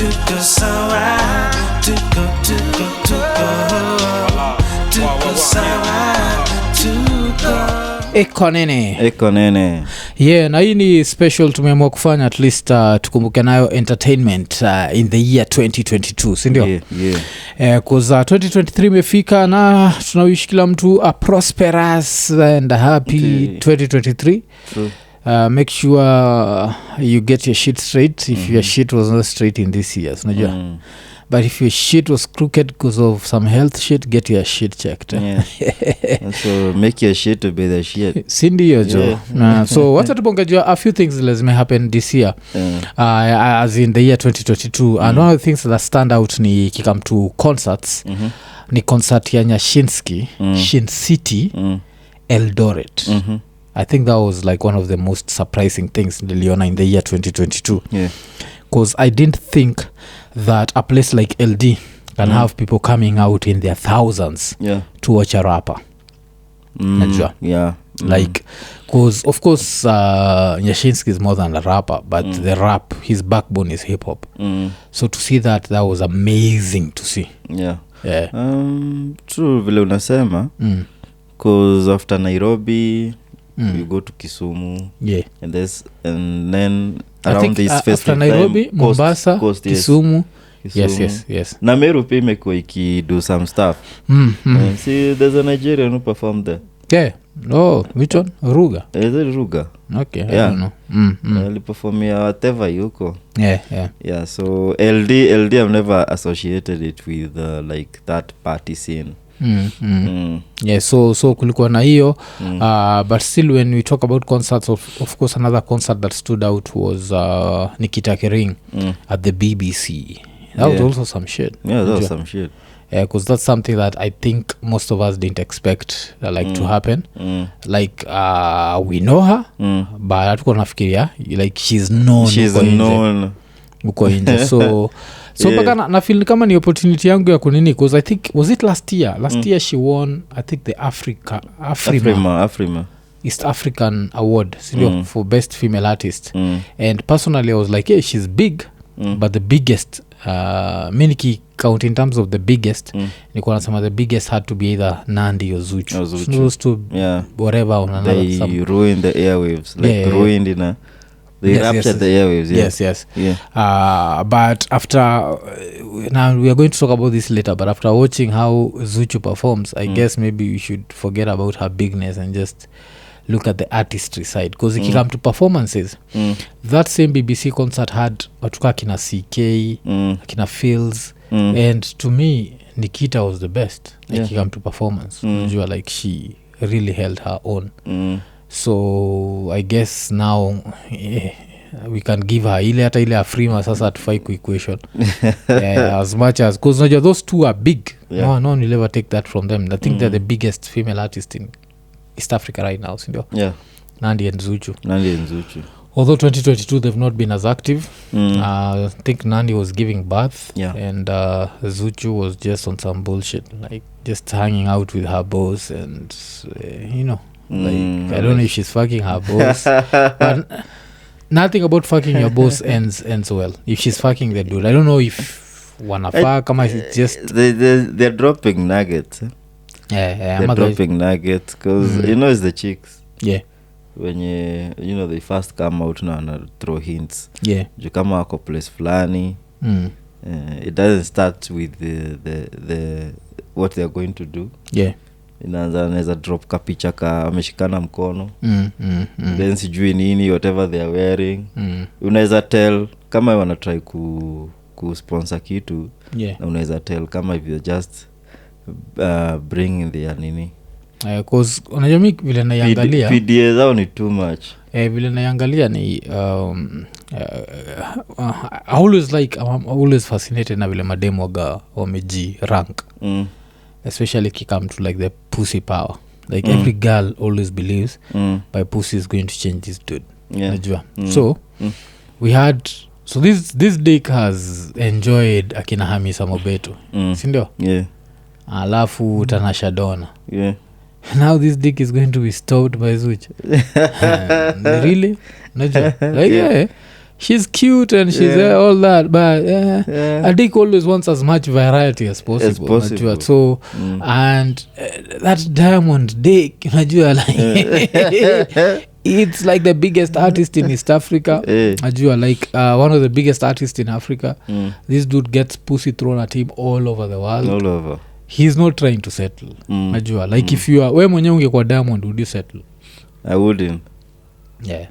tuko sawa, tuko sawa, tuko Eko nene. Yeah, na hii ni special tumeamua kufanya at least tukumbuke nayo entertainment in the year 2022, si ndio? Yeah. 2023 imefika na tunawish kila mtu a prosperous and a happy 2023. True. Make sure you get your shit straight if your shit was not straight in this year, unajua. But if your shit was crooked because of some health shit, get your shit checked. Yeah. So make your shit to be the shit. Sindio jo. So wacha tubongejua a few things lazima happen this year. As in the year 2022. And one of the things that stand out ni kikam to concerts. Ni concert ya Nyashinski, Shin City, Eldoret. I think that was like one of the most surprising things niliona in the year 2022. Yeah. Because I didn't think that a place like LD can have people coming out in their thousands to watch a rapper. Najua. Yeah. Like, because of course Nyashinsky is more than a rapper, but the rap, his backbone is hip hop. So to see that was amazing to see. Yeah. Yeah. True vile unasema. Because after Nairobi you go to Kisumu. Yeah. And then I around think this after festive Nairobi, time, Mombasa, Coast, yes. Kisumu. Kisumu. Yes. Na Meru pia imekuwa do some stuff. See, there's a Nigerian who performed there. Yeah. Oh, which one? Ruga. Is it Ruga? Okay, I Yeah. don't know. Aliperformia whatever yuko. Yeah. So LD I've never associated it with like that party scene. Yeah, so kulikuwa na hiyo but still when we talk about concerts, of course another concert that stood out was Nikita Kering at the BBC. That was also some shit. Yeah, that was some shit. Yeah, because that's something that I think most of us didn't expect to happen. Like we know her, but hatuko nafikiria like she's known uko nje. So mpaka na feel kama ni opportunity yangu ya kunini, because I think was it last year she won I think the Afrima East African Award for best female artist. And personally I was like, hey, she's big, but the biggest miniki count in terms of the biggest nilikuwa nasema the biggest had to be either Nandi or Zuchu. Those two, whatever on another they ruined the airwaves, like ruined in a they raptured the airwaves. Yes. But after now we are going to talk about this later, but after watching how Zuchu performs, I guess maybe we should forget about her bigness and just look at the artistry side, because if you come to performances, that same BBC concert had watuka kina CK, kina Fields, and to me Nikita was the best. Like you come to performance, you are like she really held her own. So I guess now we can give her ile hata ile Afrima sasa tufai equation. As much as, because those two are big. No one will ever take that from them. I think they're the biggest female artist in East Africa right now, Nandi and Zuchu. Although 2022 they've not been as active. I think Nandi was giving birth, and Zuchu was just on some bullshit, like just hanging out with her boss, and like I don't know if she's fucking her boss, but nothing about fucking your boss ends well. If she's fucking the dude, I don't know if wanafaa kama it's just they're dropping nuggets. They're dropping nuggets because it's the chicks. When they first come out now and throw hints. You come wako place flani. It doesn't start with the what they're going to do. Inaanza anaweza drop kapicha ka ameshikana mkono. Then sijui nini whatever they are wearing. Unaweza tell kama wana try ku sponsor kitu. Na unaweza tell kama if you just bring in their nini. Cause unajua mimi vile naiangalia PDA zao ni too much. Vile naiangalia ni I'm always fascinated na vile mademo wameji rank. Especially kikam to like the pussy power. Like every girl always believes my pussy is going to change this dude. Najua. So we had this dick has enjoyed akina Hamisa Mobeto. Sindio? Alafu Tanasha Donna. Now this dick is going to be stopped by Zuchu. Really? Najua. Like she's cute and she's all that, but a dick always wants as much variety as possible. Najua. So and that Diamond dick, najua, like it's like the biggest artist in East Africa. Najua, like one of the biggest artists in Africa. This dude gets pussy thrown at him all over the world. All over. He's not trying to settle. Najua, like if you are we mwenyewe ungekuwa Diamond, would you settle? I wouldn't. Yeah.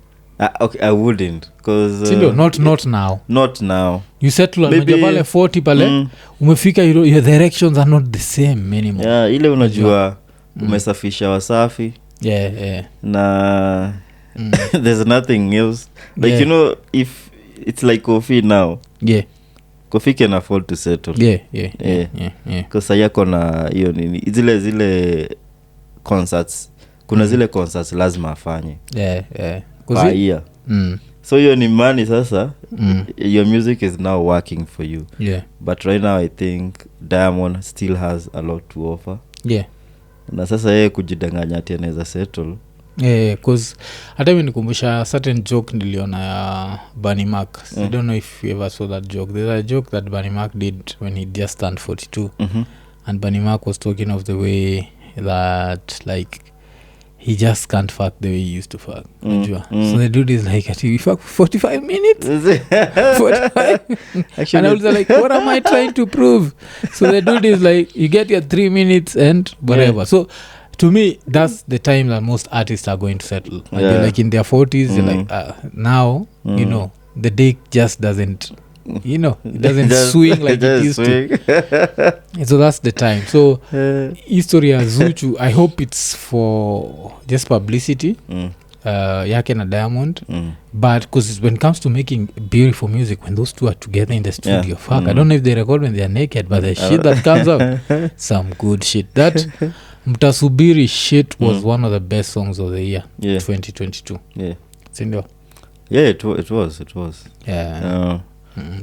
Okay, I wouldn't because not now. Not now. You settle unajua pale 40 pale umefika, your directions are not the same anymore. Yeah, ile unajua umesafisha Wasafi. Yeah. Na there's nothing else. Like you know, if it's like Kofi now. Yeah. Kofi can afford to settle. Yeah. Because yako na hiyo nini zile concerts. Kuna zile concerts lazima afanye. Yeah. Yeah. So hiyo ni money sasa. Your music is now working for you. Yeah. But right now I think Diamond still has a lot to offer. Yeah. Na sasa yeye kujidanganya ati anaweza settle. Yeah, cause hata mimi nikumbusha certain joke niliona ya Bunny Mac. I don't know if you ever saw that joke. There's a joke that Bunny Mac did when he just turned 42. And Bunny Mac was talking of the way that like he just can't fuck the way he used to fuck. So the dude is like, we fuck for 45 minutes? 45? Actually, and I was like, what am I trying to prove? So the dude is like, you get your 3 minutes and whatever. So to me, that's the time that most artists are going to settle. Like in their 40s, they're like, now, you know, the dick just doesn't, you know, it doesn't swing like it used to. So that's the time. So history of Zuchu, I hope it's for just publicity, yake na Diamond, but because when it comes to making beautiful music, when those two are together in the studio, fuck, I don't know if they record when they are naked, but the shit that comes out, some good shit. That Mtasubiri shit was one of the best songs of the year, 2022. Sindio? It was.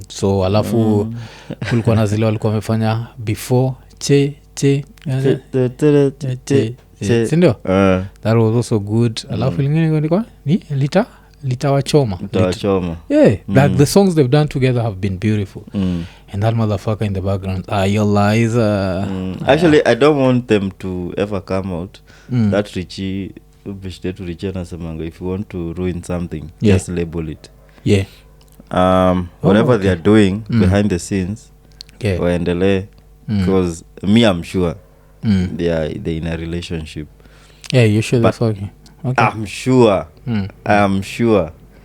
So alafu kulikuwa na zile walikuwa wamefanya before sindio? That was also good. Alafu lingine ilikuwa ni litawachoma. Like the songs they've done together have been beautiful. And that motherfucker in the background, your lies. Actually, I don't want them to ever come out. That Richie anasemanga, if you want to ruin something, just label it. Whatever they are doing behind the scenes, waendelee, because me, I'm sure they're in a relationship. You sure they're fucking? Okay. I'm sure.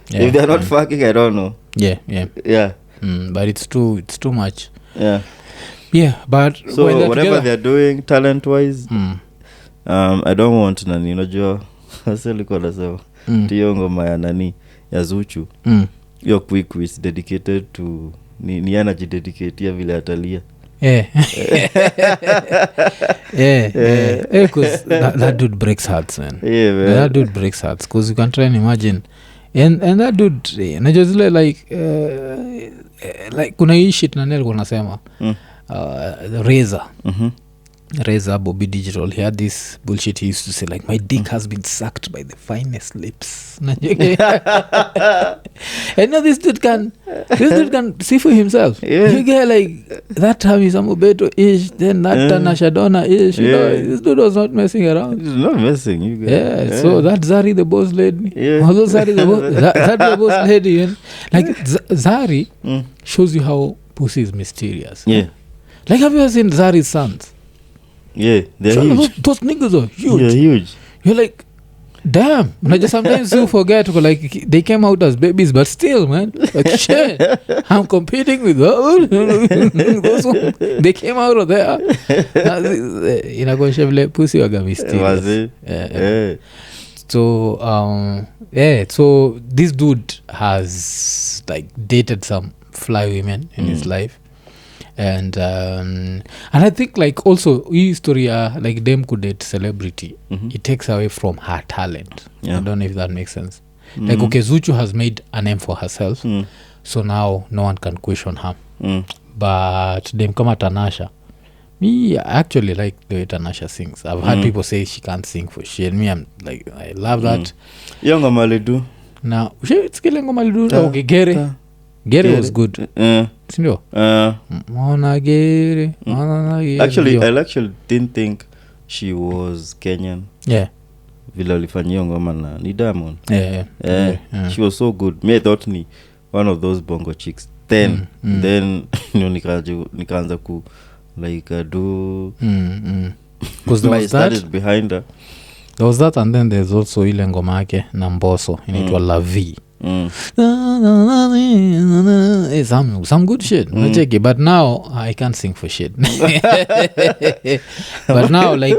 If they're not fucking, I don't know. But it's too much. But so whatever they're doing talent wise, I don't want nani, unajua aselikuwa nasema tiyo ngoma ya nani ya Zuchu, your quick is dedicated to ni energy dedicated ya vile atalia. Because that dude breaks hearts, man. Man. That dude breaks hearts, because you can try and imagine, and that dude najua zile like kuna hii shit na nilikuwa nasema Razor Bobby Digital, he had this bullshit he used to say like, my dick has been sucked by the finest lips. And now this dude can see for himself. You get like that time is Amobeto ish, then that Tanasha Donna ish. You know, this dude was not messing around. He's not messing. You get so that Zari the boss lady, although Zari the boss lady, and like Zari shows you how pussy is mysterious. Like, have you ever seen Zari's sons? They're huge. Those niggas are huge. Yeah, huge. You're like, damn. Sometimes you forget, like, they came out as babies, but still, man, like, shit, I'm competing with those. They came out of there. Pussy waga mysterious. So this dude has like dated some fly women in his life. And I think like also historia like them could date celebrity, it takes away from her talent. I don't know if that makes sense. Like, okay, Zuchu has made a name for herself, so now no one can question her. But them kama Tanasha, me I actually like the way Tanasha sings. I've heard people say she can't sing for shit. Me, I'm like, I love that. Young Amalidu. na ushaisikile ngoma lidu okay Gere was good sindio mwana Gere actually I actually didn't think she was Kenyan vile alifanyia ngoma na ni Diamond she was so good. Me I thought ni one of those bongo chicks then nikaanza ku like do because I started behind her. There was that, and then there's also ile ngoma yake na Mbosso inaitwa La Vie. Some good shit. But now I can't sing for shit. But now like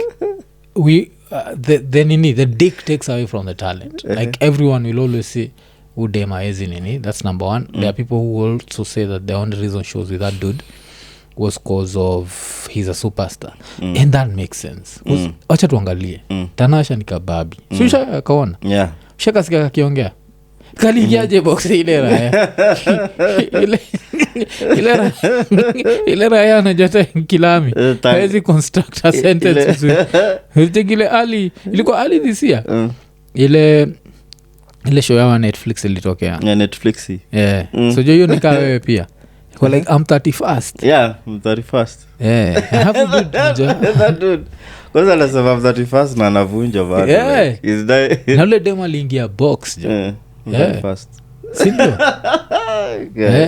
we the dick takes away from the talent. Like everyone will always say udema is nini. That's number one. There are people who will also say that the only reason she was with that dude was cause of he's a superstar and that makes sense acha tuangalie Tanasha ni kababi sio kaona shakasikia kakiongea kaligiaje box ile raya ile raya anajata kilami haizi construct a sentence ile ali ilikuwa ali this year ile show ya Netflix ilitokea Netflix so hiyo nika wewe pia like I'm 31st. I'm 31st. I have a good job. That dude. Because I was 31st na anavunja bado. Is that na ule demo aliingia box jo. 31st. Sindio?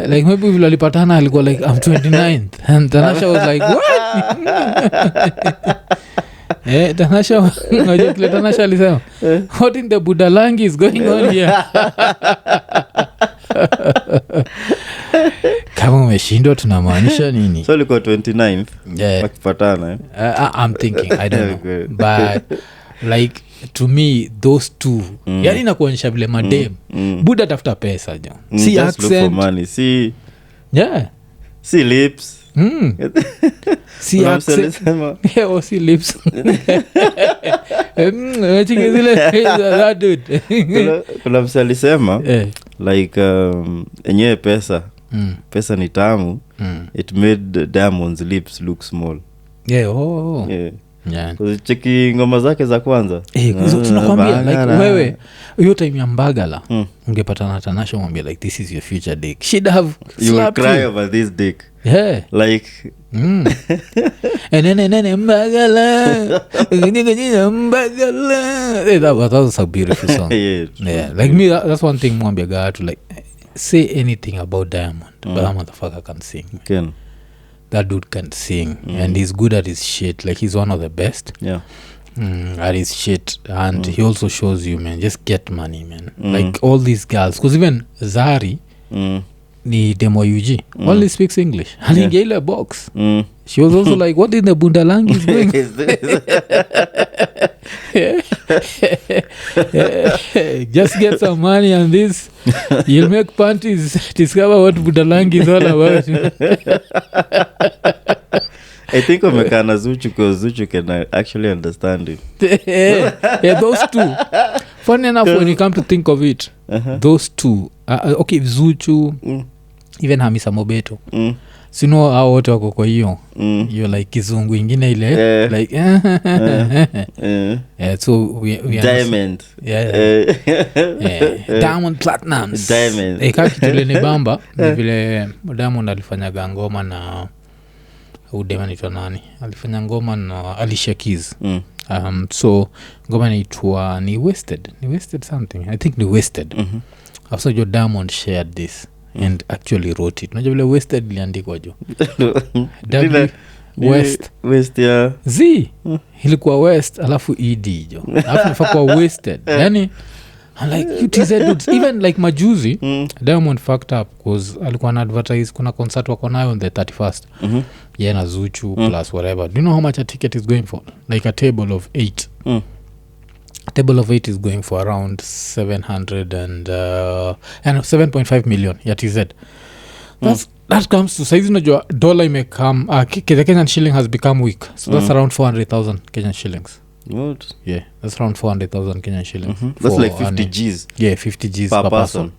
Like maybe vile alipatana alikuwa like I'm 29th and Tanasha was like what? Tanasha ngajua Tanasha alisema what in the Budalangi is going on here? Kama umeshindwa tunamaanisha nini? So liko 29th wakipatana I'm thinking I don't know but like to me those two yani nakuonyesha vile madem Buda tafuta pesa jo si accent money si si lips si accent si lips that dude kuna msali alisema like enyewe pesa ni tamu it made Diamond's lips look small cheki ngoma zake za kwanza tunakwambia like wewe hiyo time ya Mbagala ungepata na Tanasha mwambia like this is your future dick she'd have you will cry over this dick like nene Mbagala that was a beautiful song like me that's one thing mwambia ga to like say anything about Diamond but that motherfucker can sing that dude can sing and he's good at his shit like he's one of the best at his shit and he also shows you man just get money man like all these girls because even Zari ni demo UG only speaks English aliingia ile box she was also like what in the Bundalangi is going just get some money and this you'll make panties discover what Bundalangi is all about. I think umekana Zuchu because Zuchu can actually understand it. Those two funny enough when you come to think of it those two okay Zuchu even Hamisa Mobeto sino hao wote wako kwa hiyo hiyo like kizungu ingine ile like so we Diamond Diamond Platinums Diamond kakitulene bamba vile Diamond alifanya ngoma na udema nitwa nani alifanya ngoma na Alicia Keys so ngoma inaitwa ni wasted something I think ni wasted after your Diamond shared this and actually wrote it unajua vile wasted iliandikwa jo West ya Z ilikuwa West alafu ED jo alafu nifakwa wasted yani like you dudes even like majuzi Diamond fucked up because alikuwa na advertise kuna concert wako nayo on the 31st na Zuchu plus whatever do you know how much a ticket is going for like a table of 8 a table of 8 is going for around 7.5 million ya TZ that comes to size unajua dollar imekam the Kenyan shilling has become weak so that's around 400,000 Kenyan shillings. What? Yeah, that's around 400,000 Kenyan shillings. That's like 50 G's. Yeah, 50 G's per person.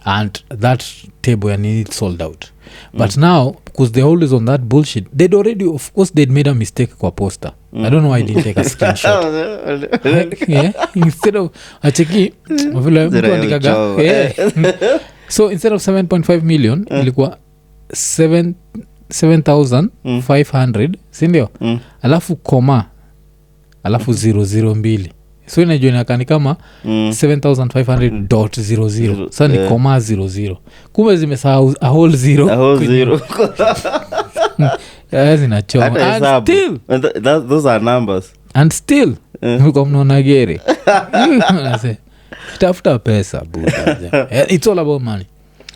and that table and it sold out. But now because they're always on that bullshit, they'd already, of course they'd made a mistake kwa poster. I don't know why I didn't take a screenshot. Yeah, instead of acheki vile mtu andikaga so instead of 7.5 million ilikuwa 7,500 sindio? Alafu koma alafu 002 so inajua inakani kama 7,500.00 sasa ni koma 00 kumbe zimesahau a whole zero zinachoma and still those are numbers and still mko mnaona gere tafuta pesa buda. It's all about money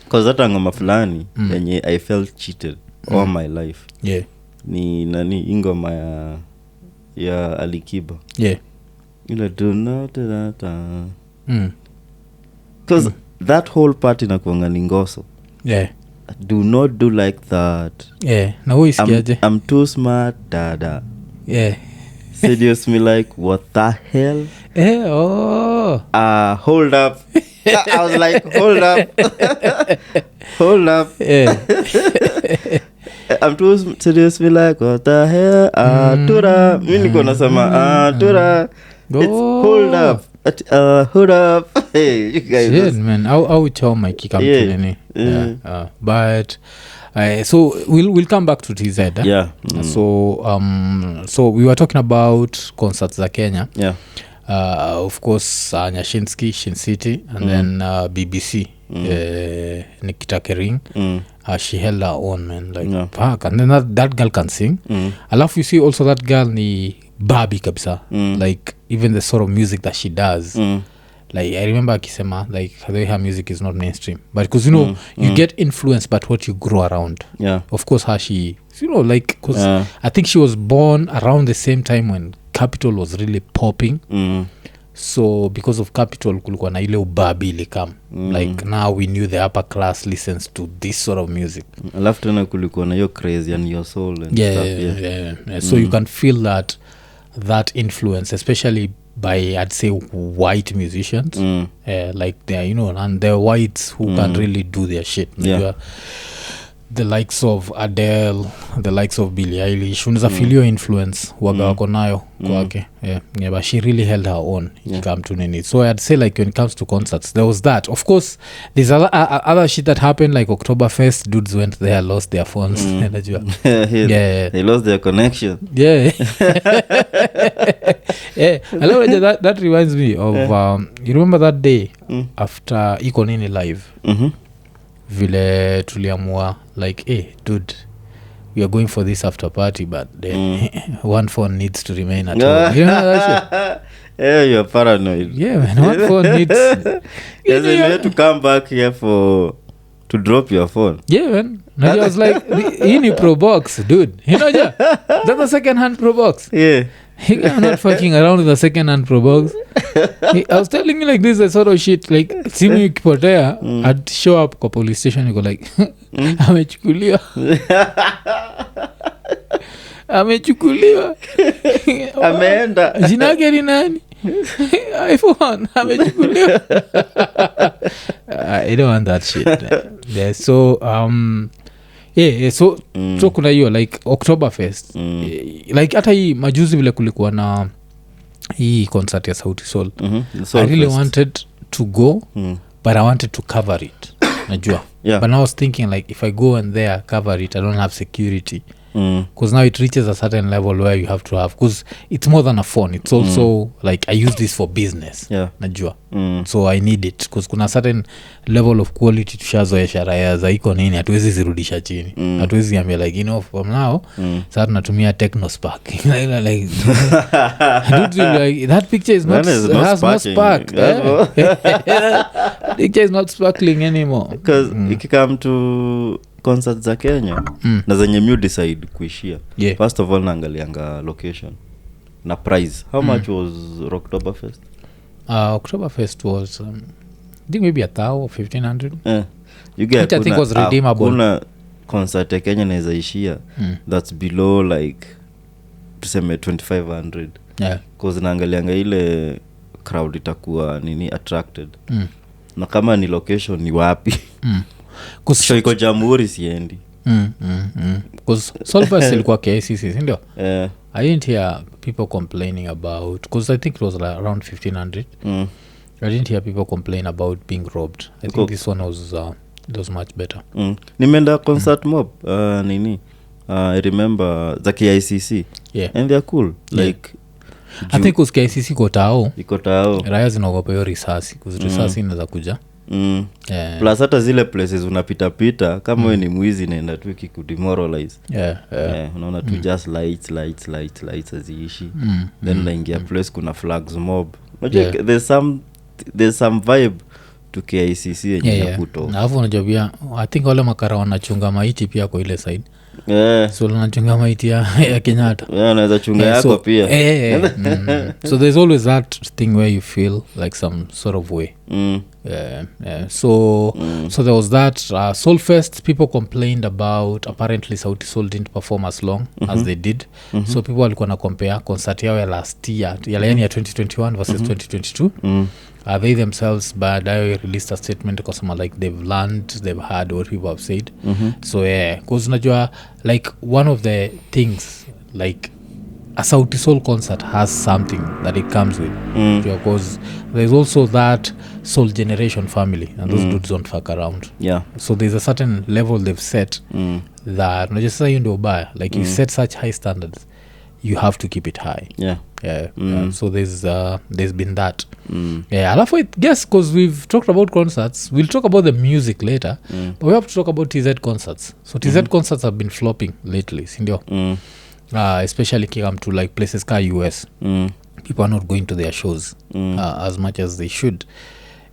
cause hata ngoma fulani yenye I felt cheated all my life ni nani ingoma ya Alikiba ile do not that cause that whole part inakuanga ni ngoso do not do like that na wewe isikiaje I'm too smart dada serious me like what the hell hold up I was like hold up I'm too serious me like what the hell tura mimi niko nasema tura it's hold up hey you guys shit, man au choma ikikam nini but so we'll come back to TZ so we were talking about concerts za Kenya of course Nyashinski Shin City and then BBC Nikita Kering she held her own man like fuck and then that girl can sing alafu you see also that girl ni babi kabisa like even the sort of music that she does like I remember akisema like her music is not mainstream but because you know you get influenced by what you grow around of course how she you know like because I think she was born around the same time when Capital was really popping so because of Capital kulikuwa na ile ubabi ilikam like now we knew the upper class listens to this sort of music alafu tena kulikuwa na hiyo crazy and your soul and stuff so you can feel that influence especially by I'd say white musicians like they're you know and they're whites who can really do their shit the likes of Adele the likes of Billie Eilish unaweza feel your influence waga wako nayo kwake but she really held her own come to nini so I'd say like when it comes to concerts there was that of course there's other shit that happened like Oktoberfest dudes went there lost their phones they lost their connection I love that reminds me of you remember that day after iko nini live vile tuliamua like hey dude we are going for this after party but one phone needs to remain at home you know that shit you're paranoid man one phone needs you have to come back here to drop your phone man and I was like hii ni Pro Box dude you know that's a second hand Pro Box I'm not fucking around with a second hand Pro Box I was telling you like this is sort of shit like simu ikipotea I'd show up kwa police station you go like amechukuliwa ameenda jina yake ni nani iPhone amechukuliwa I don't want that shit so so kuna hiyo like Oktoberfest like hata hii majuzi vile kulikuwa na hii concert ya Sauti Sol I really wanted to go but I wanted to cover it najua but I was thinking like if I go and there cover it I don't have security because now it reaches a certain level where you have to have because it's more than a phone it's also like I use this for business najua so I need it because kuna certain level of quality tushazoesha raya za iko nini hatuwezi zirudisha chini hatuwezi ambia like you know from now sasa tunatumia Technospark like that picture is not has no spark picture is not sparkling anymore because ikikam to concert za Kenya na zenye mu decide kuishia first of all naangalianga location na price how much was Oktoberfest Oktoberfest was I think maybe 1,000 or 1,500 you get I think was redeemable kuna concert ya Kenya inaweza ishia that's below like tuseme 2,500 cause naangalianga ile crowd itakuwa nini attracted na kama ni location ni wapi. So iko Jamhuri siendi. Because Solvers ilikuwa KICC, sindio? I didn't hear people complaining about, because I think it was like around 1500. I didn't hear people complain about being robbed. I think this one was it was much better. Nimeenda concert mob nini. I remember the KICC. Yeah. And they're cool. Like I think because KICC iko tao. Raya zinaogopa hiyo risasi, because risasi inaweza kuja. Yeah. Plus hata zile places unapita kama wewe ni mwizi naenda tu kikudemoralize. Unaona tu just lights aziishi. Then naingia place kuna flags mob. Unajua there's some vibe to KICC yenye inakuto. Na hapo unajua pia I think wale makara wanachunga maiti pia kwa ile side. So unachunga maiti ya Kenyatta. Unaweza chunga yako pia. So there's always that thing where you feel like some sort of way. So there was that Soulfest. People complained about apparently Sauti Sol didn't perform as long as they did. So people walikuwa na compare concert yao ya last year ya 2021 versus 2022. They themselves baadaye released a statement kusema like they've learned, they've heard what people have said. So because unajua like one of the things like a Sauti Sol concert has something that it comes with, because there's also that Soul Generation family and those dudes don't fuck around. So there's a certain level they've set that unajua sasa hiyo ndio baya, like you set such high standards, you have to keep it high. So there's been that. Alafu I guess because we've talked about concerts, we'll talk about the music later, but we have to talk about TZ concerts. So TZ concerts have been flopping lately, sindio? Especially come to like places ka US. People are not going to their shows as much as they should.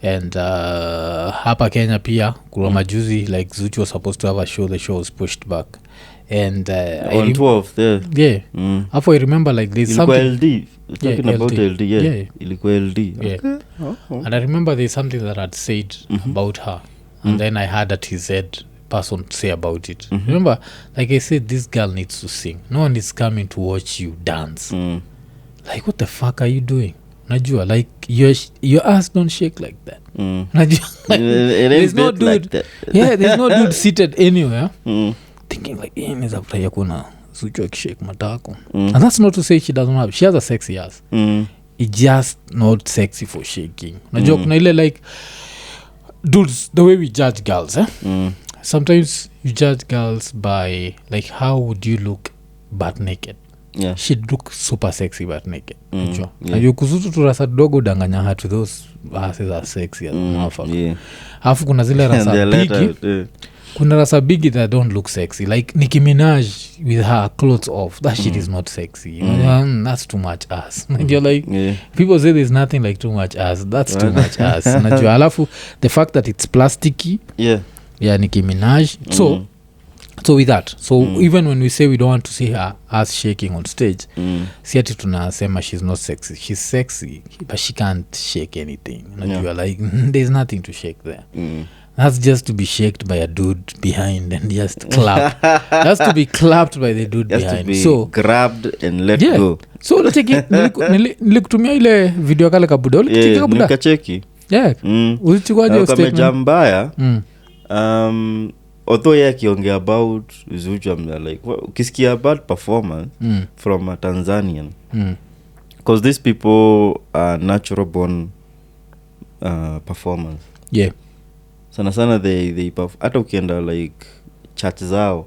And hapa Kenya pia kuna majuzi like Zuchu was supposed to have a show, the show was pushed back. And on 12 there. After I remember like there's something LD. Talking about LD. Ilikuwa LD. And I remember there's something that I'd said about her, and then I had a TZ person say about it. Remember, like I said, this girl needs to sing. No one is coming to watch you dance. Like, what the fuck are you doing? Najua, like your ass don't shake like that. Najua, like, there's no dude like that. There's no dude seated anywhere thinking like inaweza furahia kuna Zuchu akishake matako. And that's not to say she doesn't have, she has a sexy ass. It's just not sexy for shaking. Najua kuna ile like dudes, the way we judge girls, sometimes you judge girls by like how would you look butt naked. She'd look super sexy but naked. Najua kuzutu turasa dogo danganya her to those asses are sexy as motherfucker. Alafu kuna zile rasa bigi, kuna rasa bigi that don't look sexy, like Nicki Minaj with her clothes off. That shit is not sexy. That's too much ass. And you're like, people say there's nothing like too much ass. That's too much ass. Najua alafu the fact that it's plasticky. Nicki Minaj. So with that, even when we say we don't want to see her ass shaking on stage, si ati tunasema she's not sexy. She's sexy, but she can't shake anything. You're like, there's nothing to shake there. That's just to be shaked by a dude behind and just clapped. That's to be clapped by the dude behind. To be so grabbed and let go. So nilikutumia ile video kale kabuda. Nikacheki. Ulichukwaje statement? Kamejambaya. Although akiongea about Zuchu, I'm like, ukisikia bad performance from a Tanzanian, because these people are natural born performers. Sana they hata ukienda like church zao,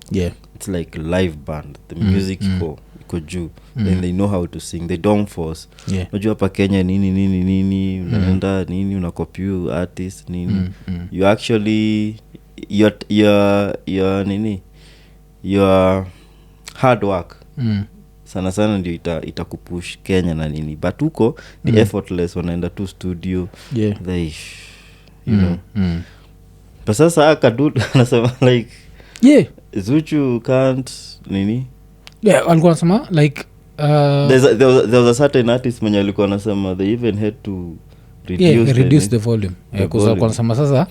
it's like live band, the music iko juu, then they know how to sing, they don't force. Unajua hapa Kenya nini unaenda nini unakopi artist nini, you actually your hard work sana ndio itakupush Kenya na nini, but huko ni effortless, wanaenda tu studio, they you know. But sasa akadude anasema like Zuchu can't nini, alikuwa anasema like there was a certain artist mwenye alikuwa anasema they even had to reduce the volume, because alikuwa anasema sasa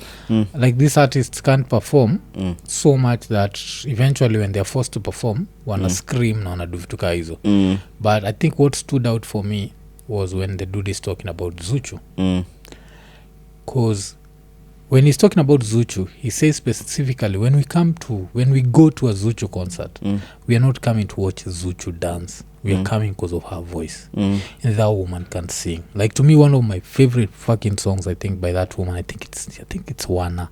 like these artists can't perform so much that eventually when they're forced to perform wana scream na wana do vitu kaa hizo. But I think what stood out for me was when the dude is talking about Zuchu, because when he's talking about Zuchu, he says specifically when we go to a Zuchu concert, we are not coming to watch Zuchu dance. We are coming because of her voice. And that woman can sing. Like, to me, one of my favorite fucking songs, I think, by that woman, I think it's Wana.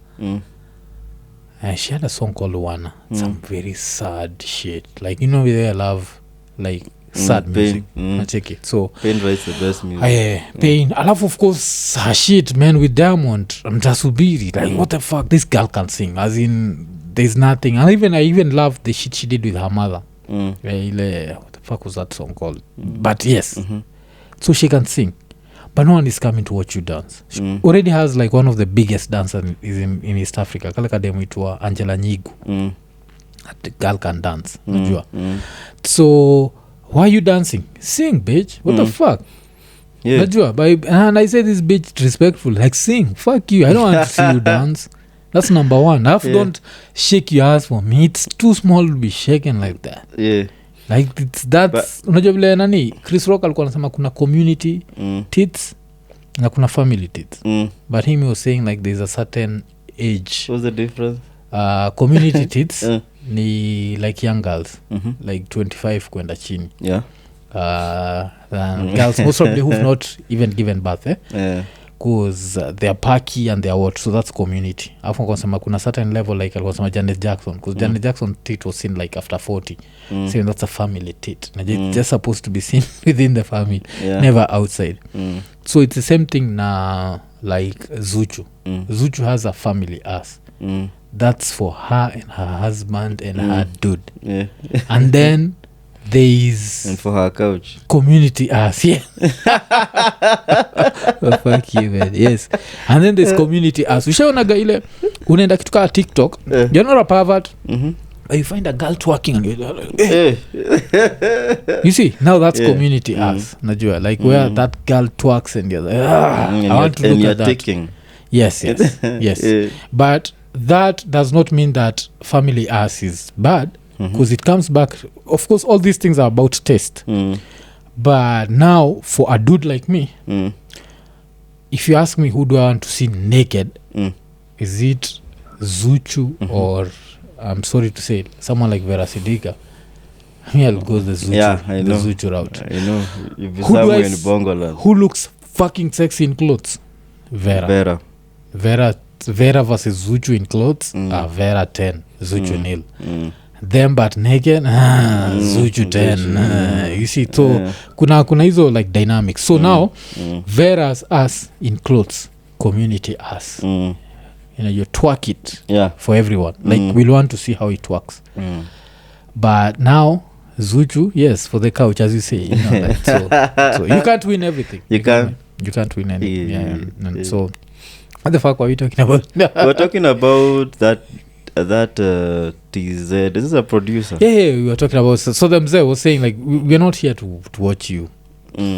She had a song called Wana. Some very sad shit. Like, you know, I love like sad music. I take it. So Pain writes the best music. Pain. I love, of course, her shit, man, with Diamond. Mtasubiri. Like, what the fuck? This girl can sing. As in, there's nothing. And I even love the shit she did with her mother. What the fuck was that song called? But yes. So she can sing. But no one is coming to watch you dance. She already has like one of the biggest dancers in East Africa. Kale kademu itwa Angela Nyigu. The girl can dance. So why are you dancing? Sing, bitch. What the fuck? Yeah. And I say this bitch respectful. Like, sing. Fuck you. I don't want to see you dance. That's number one. Don't shake your ass for me. It's too small to be shaken like that. Yeah. Like, that's unajua vile nani Chris Rock alikuwa anasema kuna community tits na kuna family tits. But him was saying like there's a certain age. What's the difference? Community tits ni like young girls, like 25 kwenda chini. Yeah. Girls most probably who've not even given birth, because they're parky and they're what, so that's community. Afu kwasema kuna certain level, like alikuwa Janet Jackson, because Janet Jackson tit was seen like after 40. So that's a family tit. It's just supposed to be seen within the family, never outside. So it's the same thing now, like Zuchu. Zuchu has a family ass. That's for her and her husband and her dude. And then there is and for her couch community ass. Oh, fuck you, man. Yes. And then there's community ass. Ushaonaga ile unaenda kitu kama TikTok, you're not a pervert, you find a girl twerking and you're like, you see, now that's community ass. Najua, like where that girl twerks and you're like, I want to look at that. Taking. Yes. But that does not mean that family ass is bad, because it comes back, of course, all these things are about taste. But now for a dude like me, if you ask me who do I want to see naked, is it Zuchu or, I'm sorry to say it, someone like Vera Sidika? I'll go the Zuchu, the Zuchu route. I know. You'll be somewhere in Bongoland. Who looks fucking sexy in clothes? Vera versus Zuchu in clothes. Vera 10, Zuchu nil. Them but naked, Zuchu 10. You see, so kuna hizo like dynamics. So now Vera's us in clothes, community us. You know, you twerk it for everyone. Like, we'll want to see how it works. But now Zuchu, yes, for the couch, as you say, you know, like, so you can't win everything. You can't win anything. So what the fuck were we talking about? We're talking about that TZ. This is a producer. Yeah, we were talking about, so the mzee was saying like we're not here to watch you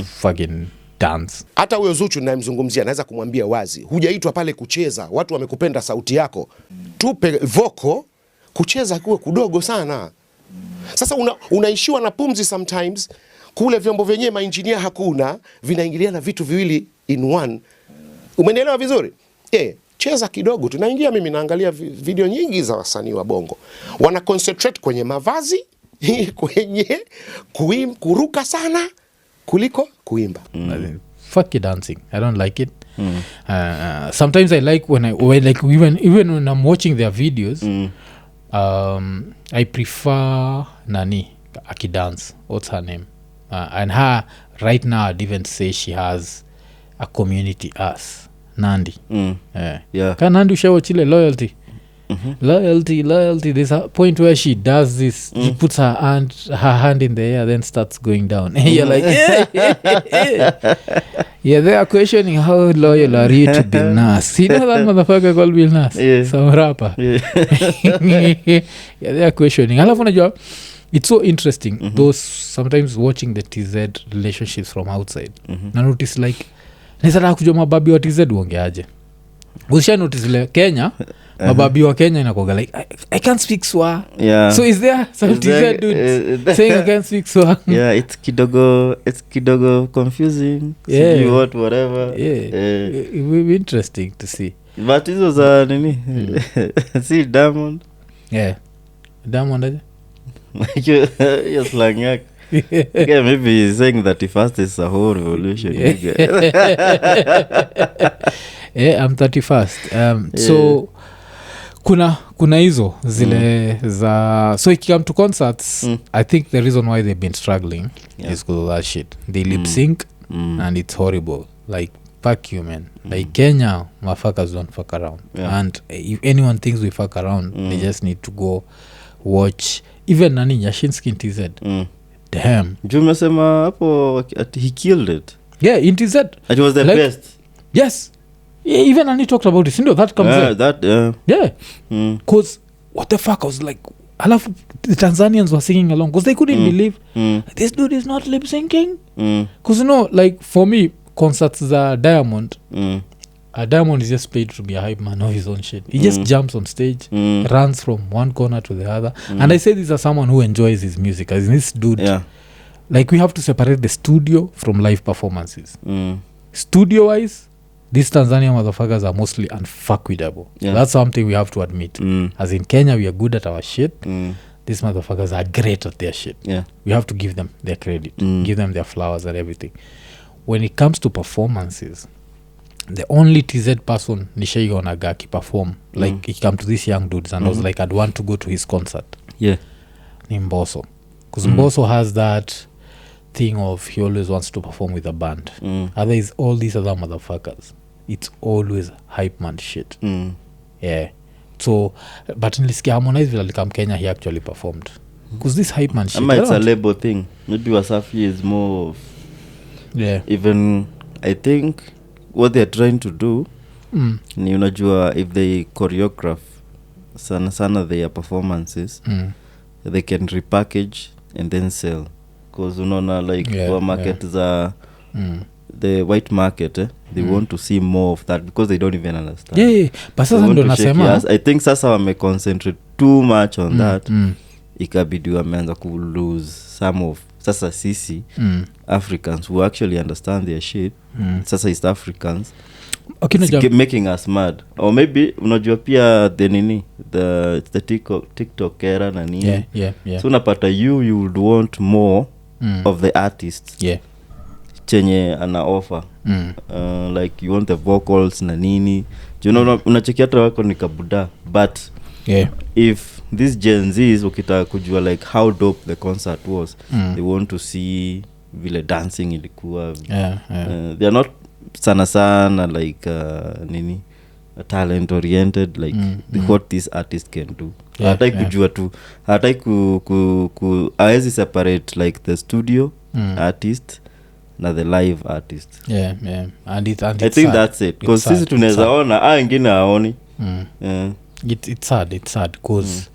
fucking dance. Hata huyo Zuchu ninayemzungumzia naweza kumwambia wazi, hujaitwa pale kucheza, watu wamekupenda sauti yako, tupe voko, kucheza kuwe kudogo sana. Sasa unaishiwa na pumzi sometimes, kule vyombo vyenyewe maengineer hakuna, vinaingiliana vitu viwili in one. Umenielewa vizuri? Cheza kidogo. Tunaingia, mimi naangalia video nyingi za wasanii wa bongo, wana concentrate kwenye mavazi, kwenye kuruka sana kuliko kuimba. Fuck it, dancing. I don't like it. Sometimes I like when even when I'm watching their videos, I prefer Nani Akidance. What's her name? And her right now I'd even say she has a community ass. Nandi. Can Nandi ushawochile loyalty? Loyalty. There's a point where she does this. She puts her hand in the air, then starts going down. You're like, they are questioning how loyal are you to Bill Nas. You know that motherfucker called Bill Nas? Some rapper. They are questioning. Alafu unajua, it's so interesting. Those sometimes watching the TZ relationships from outside. Na notice like, nisataka kujua mababi wa TZ uongeaje. Usha notice ile Kenya, mababi wa Kenya inakoga like, I can't speak Swa. So is there some TZ dude saying I can't speak Swa? It's kidogo confusing. Whatever. It will be interesting to see. but hizo za nini si Diamond Diamond aje you're slang yake. Okay, maybe he's saying that first is a whole revolution. I'm 31st. So kuna hizo zile za so ikikam to concerts I think the reason why they've been struggling is because of that shit. They lip sync and it's horrible. Like fuck you man. Like Kenya motherfuckers don't fuck around. And if anyone thinks we fuck around they just need to go watch even nani Nyashinski in TZ. Damn. Jumesema hapo he killed it. Yeah, in TZ. It was the best. Yes. Yeah, even Annie talked about it. Sindo, that comes in. Yeah. Because what the fuck? I was like, I love the Tanzanians were singing along because they couldn't believe this dude is not lip syncing. Because you know, like for me, concerts are Diamond. Diamond is just paid to be a hype man of his own shit. He just jumps on stage, runs from one corner to the other. And I say this as someone who enjoys his music. As this dude, like we have to separate the studio from live performances. Studio wise, these Tanzanian motherfuckers are mostly unfuckwittable. That's something we have to admit. As in Kenya, we are good at our shit. These motherfuckers are great at their shit. We have to give them their credit, give them their flowers and everything. When it comes to performances, the only TZ person nishaigonaga akiperform like he come to these young dudes and I was like I'd want to go to his concert. Ni Mbosso. Because Mbosso has that thing of he always wants to perform with a band. Otherwise all these other motherfuckers, it's always hype man shit. So but nilisikia Harmonize vile alikam Kenya he actually performed. Because this hype man shit, it's a label thing. Maybe Wasafi is more of, even I think what they're trying to do ni unajua if they choreograph sana their performances they can repackage and then sell because unaona like for market za the white market they want to see more of that because they don't even understand. But sasa ndo nasema I think sasa wame concentrate too much on that ikabidi wameanza ku lose some of sasa sisi Africans who actually understand their shit sasa East Africans making us mad or maybe unajua pia the nini the TikTok era na nini so unapata you would want more of the artist chenye ana offer like you want the vocals na nini you know unachekia hata wako ni kabuda but if these Gen Zs ukitaka kujua like how dope the concert was they want to see vile dancing ilikuwa they are not sana like nini talent oriented like what this artist can do hatai kujua tu hatai ku hawezi separate like the studio artist na the live artist and it's I think sad. That's it because sisi tunaweza ona wengine haoni it's sad because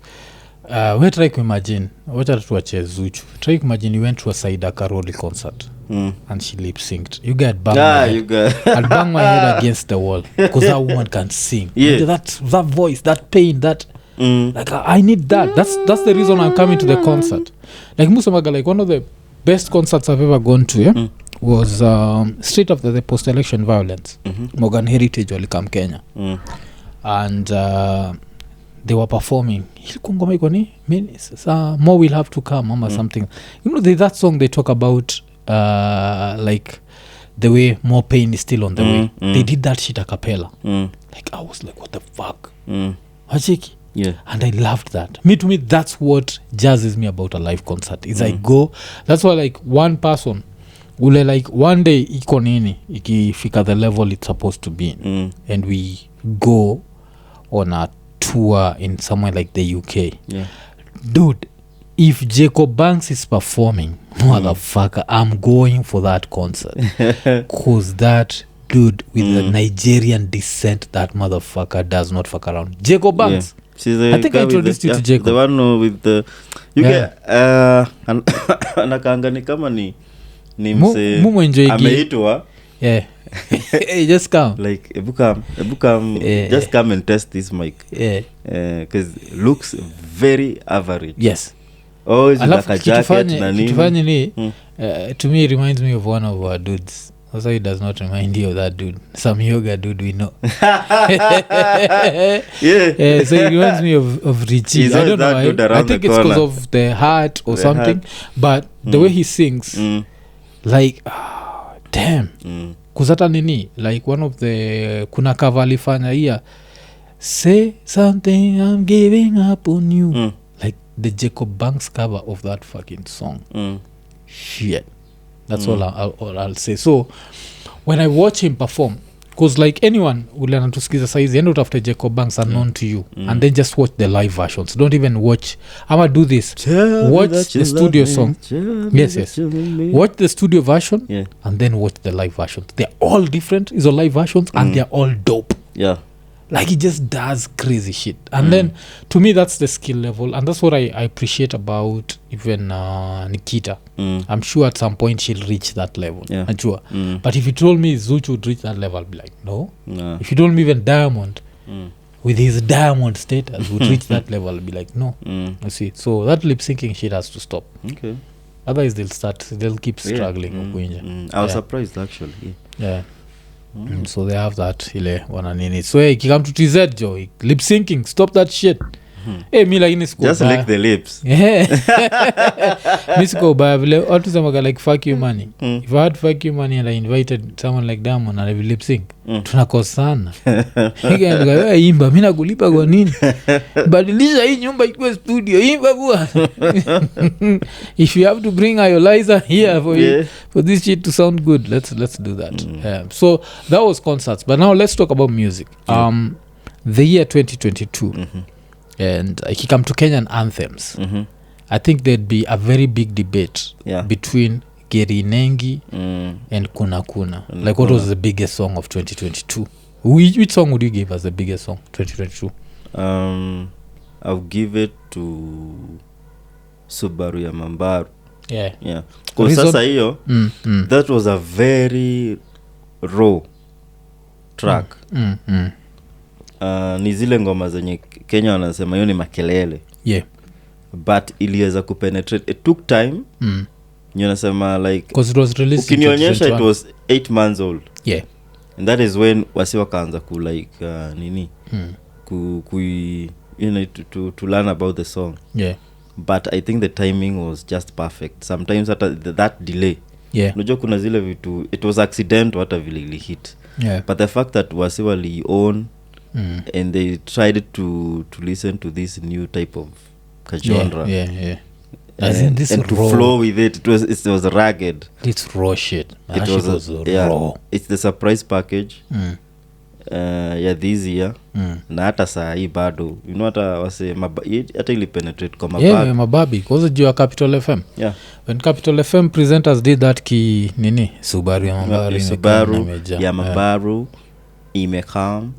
we try to imagine wacha tuache Zuchu try to imagine you went to a Saida Karoli concert and she lip synced you get bang I'd bang my head against the wall because that woman can sing that voice that pain that like I need that that's the reason I'm coming to the concert like Musamaga like one of the best concerts I've ever gone to was straight after the post-election violence Morgan Heritage walikam Kenya and they were performing ngoma iko ni more will have to come or something you know that song they talk about like the way more pain is still on the way they did that shit a cappella like I was like what the fuck Hachiki and I loved that to me that's what jazzes me about a live concert is I go that's why like one person ule like one day iko nini ikifika the level it's supposed to be and we go on a tour in somewhere like the UK dude if Jacob Banks is performing motherfucker I'm going for that concert cause that dude with the Nigerian descent that motherfucker does not fuck around Jacob Banks I think I introduced you to Jacob the one with the you get anakaanga ni kama ni mumu enjoy ameitwa hey, just come like ebu come just come and test this mic because looks very average always like a jacket na nini kitufanye ni to me it reminds me of one of our dudes Also, it does not remind you of that dude. Some yoga dude we know. Yeah. So it reminds me of Richie. He's I don't know always that dude why. I around think the it's because corner. of the heart or The something. heart. But the way he sings, like, damn. Kuzata nini, like one of the kuna cover alifanya here, say something, I'm giving up on you. Like the Jacob Banks cover of that fucking song. Shit. That's all I'll say. So when I watch him perform, because like anyone ule anatusikiza saizi end after Jacob Banks are known to you, and then just watch the live versions. Don't even watch. I'ma do this. Watch the studio song. Yes. Watch the studio version, and then watch the live version. They're all different. These are live versions, and they're all dope. Yeah. Like he just does crazy shit. And then to me that's the skill level, and that's what I appreciate about even Nikita. I'm sure at some point she'll reach that level. I'm sure. But if you told me Zuchu would reach that level, I'll be like, no. If you told me even Diamond with his Diamond status would reach that level, I'll be like, no. You see, so that lip syncing shit has to stop. Okay. Otherwise they'll keep struggling. I was surprised actually. Yeah. So they have that ile wananini. So hey, kikam to TZ jo, lip syncing, stop that shit. Hey, mi lakini siko Just baya. lick the lips. Mi siko baya vile watu semaga like fuck you money. If I had fuck you money and I invited someone like Diamond and I will lip sync, tunakosana. Higa imba, mi nakulipa kwa nini? Badilisha hii nyumba ikuwe studio, imba bwana. If you have to bring Ayoliza here for this shit to sound good, let's do that. So that was concerts, but now let's talk about music. The year 2022. And if you come to Kenyan anthems, I think there'd be a very big debate between Geri Nengi and Kuna Kuna. Like, what was the biggest song of 2022? Which song would you give as the biggest song 2022? I'll give it to Subaru ya Mambaru. Yeah. Kwa sasa hiyo, that was a very raw track. Ni zile ngoma zenye Kenya wanasema hiyo ni makelele. But iliweza kupenetrate. It took time. You nasema like, because it was released in 2021. It was 8 months old. And that is when wasi wakaanza ku like nini you know, to learn about the song. But I think the timing was just perfect. Sometimes that delay, unajua kuna zile vitu, it was accidental hata vile ili hit. But the fact that wasi wali own and they tried to listen to this new type of genre. As in this and to raw, flow with it was rugged. It's raw shit. It was raw. It's the surprise package ya this year. Na hata saa hii bado, you know, hata wase hata ili penetrate kwa mababi. Mababi because juu ya Capital FM. When Capital FM presenters did that ki nini Subaru ya Mambaru imekam.